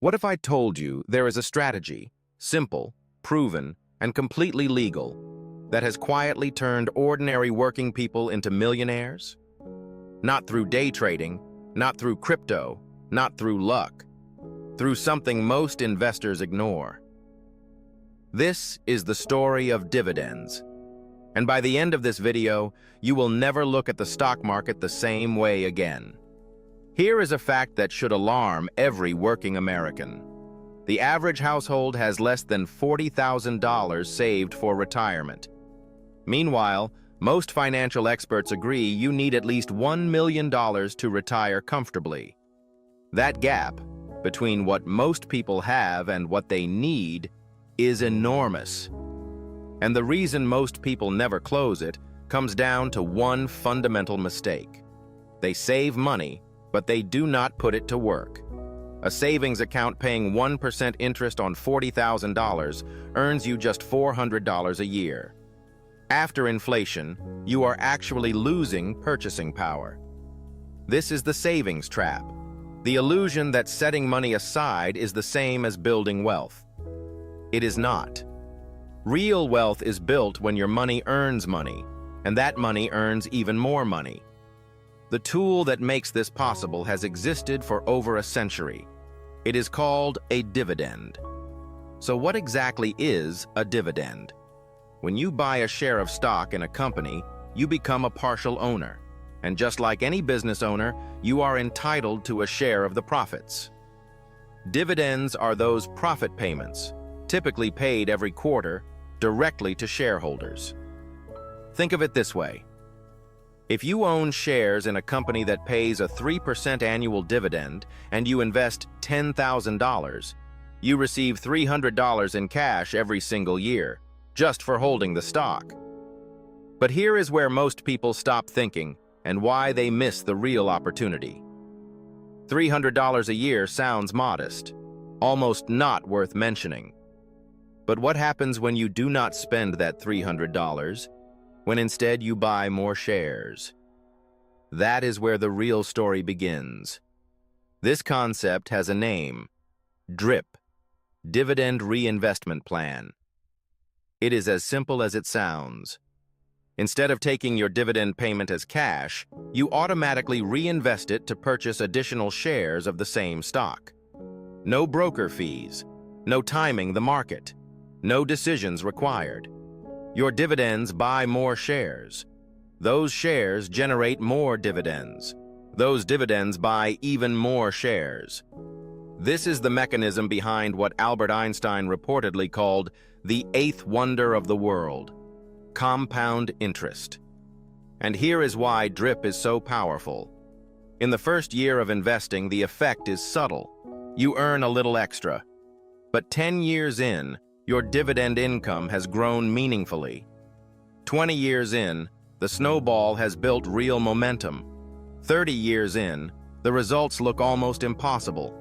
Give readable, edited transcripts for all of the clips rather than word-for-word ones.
What if I told you there is a strategy, simple, proven, and completely legal, that has quietly turned ordinary working people into millionaires? Not through day trading, not through crypto, not through luck, through something most investors ignore. This is the story of dividends. And by the end of this video, you will never look at the stock market the same way again. Here is a fact that should alarm every working American. The average household has less than $40,000 saved for retirement. Meanwhile, most financial experts agree you need at least $1 million to retire comfortably. That gap between what most people have and what they need is enormous. And the reason most people never close it comes down to one fundamental mistake. They save money, but they do not put it to work. A savings account paying 1% interest on $40,000 earns you just $400 a year. After inflation, you are actually losing purchasing power. This is the savings trap, the illusion that setting money aside is the same as building wealth. It is not. Real wealth is built when your money earns money, and that money earns even more money. The tool that makes this possible has existed for over a century. It is called a dividend. So what exactly is a dividend? When you buy a share of stock in a company, you become a partial owner. And just like any business owner, you are entitled to a share of the profits. Dividends are those profit payments, typically paid every quarter, directly to shareholders. Think of it this way. If you own shares in a company that pays a 3% annual dividend and you invest $10,000, you receive $300 in cash every single year, just for holding the stock. But here is where most people stop thinking and why they miss the real opportunity. $300 a year sounds modest, almost not worth mentioning. But what happens when you do not spend that $300? When instead you buy more shares? That is where the real story begins. This concept has a name: DRIP, Dividend Reinvestment Plan. It is as simple as it sounds. Instead of taking your dividend payment as cash, you automatically reinvest it to purchase additional shares of the same stock. No broker fees, no timing the market, no decisions required. Your dividends buy more shares. Those shares generate more dividends. Those dividends buy even more shares. This is the mechanism behind what Albert Einstein reportedly called the eighth wonder of the world: compound interest. And here is why DRIP is so powerful. In the first year of investing, the effect is subtle. You earn a little extra. But 10 years in, your dividend income has grown meaningfully. 20 years in, the snowball has built real momentum. 30 years in, the results look almost impossible.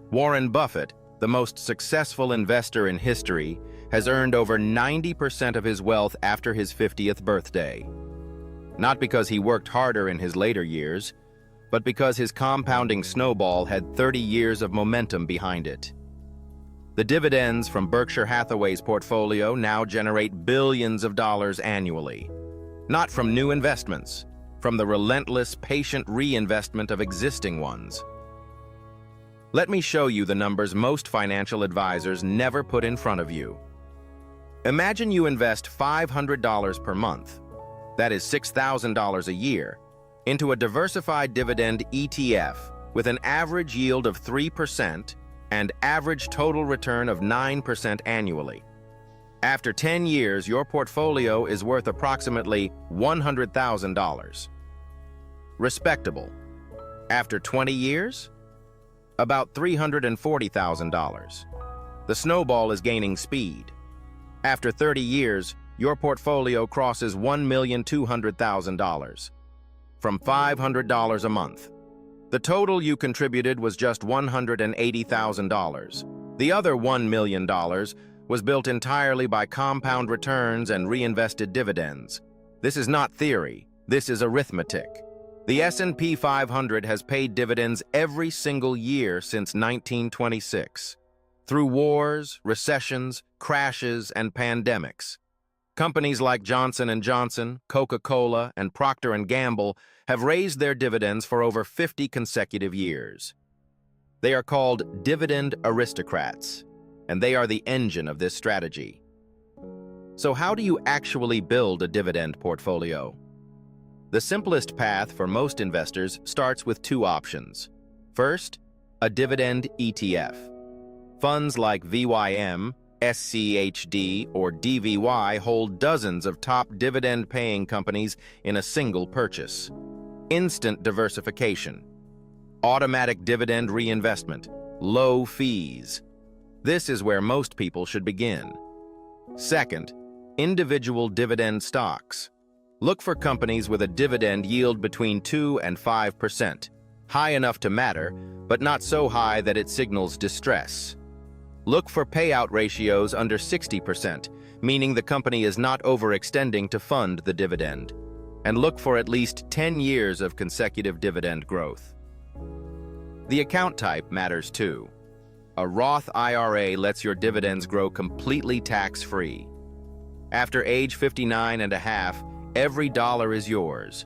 Warren Buffett, the most successful investor in history, has earned over 90% of his wealth after his 50th birthday. Not because he worked harder in his later years, but because his compounding snowball had 30 years of momentum behind it. The dividends from Berkshire Hathaway's portfolio now generate billions of dollars annually. Not from new investments, from the relentless, patient reinvestment of existing ones. Let me show you the numbers most financial advisors never put in front of you. Imagine you invest $500 per month, that is $6,000 a year, into a diversified dividend ETF with an average yield of 3% and average total return of 9% annually. After 10 years, your portfolio is worth approximately $100,000. Respectable. After 20 years? About $340,000. The snowball is gaining speed. After 30 years, your portfolio crosses $1,200,000. From $500 a month. The total you contributed was just $180,000. The other $1 million was built entirely by compound returns and reinvested dividends. This is not theory, this is arithmetic. The S&P 500 has paid dividends every single year since 1926. Through wars, recessions, crashes, and pandemics. Companies like Johnson & Johnson, Coca-Cola, and Procter & Gamble have raised their dividends for over 50 consecutive years. They are called dividend aristocrats, and they are the engine of this strategy. So how do you actually build a dividend portfolio? The simplest path for most investors starts with two options. First, a dividend ETF. Funds like VYM, SCHD, or DVY hold dozens of top dividend-paying companies in a single purchase. Instant diversification. Automatic dividend reinvestment. Low fees. This is where most people should begin. Second, individual dividend stocks. Look for companies with a dividend yield between 2 and 5%, high enough to matter, but not so high that it signals distress. Look for payout ratios under 60%, meaning the company is not overextending to fund the dividend. And look for at least 10 years of consecutive dividend growth. The account type matters too. A Roth IRA lets your dividends grow completely tax-free. After age 59 and a half, every dollar is yours.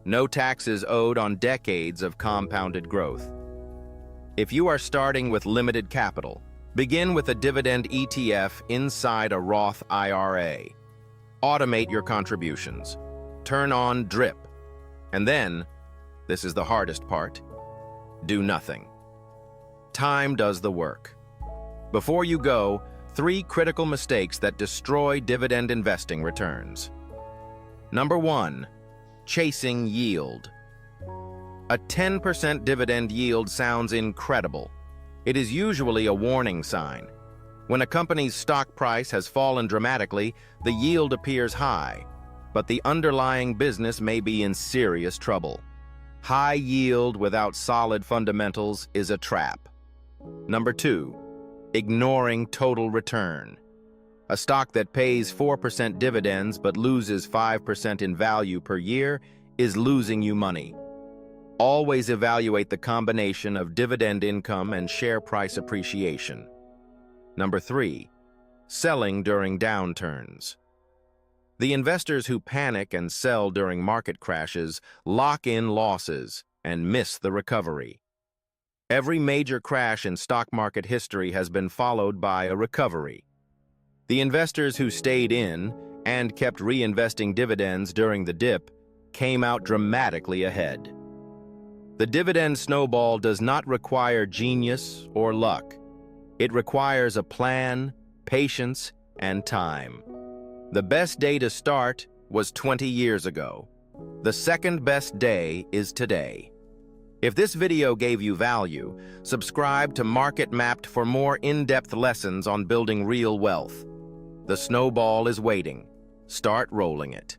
No taxes owed on decades of compounded growth. If you are starting with limited capital, begin with a dividend ETF inside a Roth IRA. Automate your contributions. Turn on DRIP. And then, this is the hardest part, do nothing. Time does the work. Before you go, 3 critical mistakes that destroy dividend investing returns. Number 1, chasing yield. A 10% dividend yield sounds incredible. It is usually a warning sign. When a company's stock price has fallen dramatically, the yield appears high, but the underlying business may be in serious trouble. High yield without solid fundamentals is a trap. Number 2, ignoring total return. A stock that pays 4% dividends but loses 5% in value per year is losing you money. Always evaluate the combination of dividend income and share price appreciation. Number 3, selling during downturns. The investors who panic and sell during market crashes lock in losses and miss the recovery. Every major crash in stock market history has been followed by a recovery. The investors who stayed in and kept reinvesting dividends during the dip came out dramatically ahead. The dividend snowball does not require genius or luck. It requires a plan, patience, and time. The best day to start was 20 years ago. The second best day is today. If this video gave you value, subscribe to Market Mapped for more in-depth lessons on building real wealth. The snowball is waiting. Start rolling it.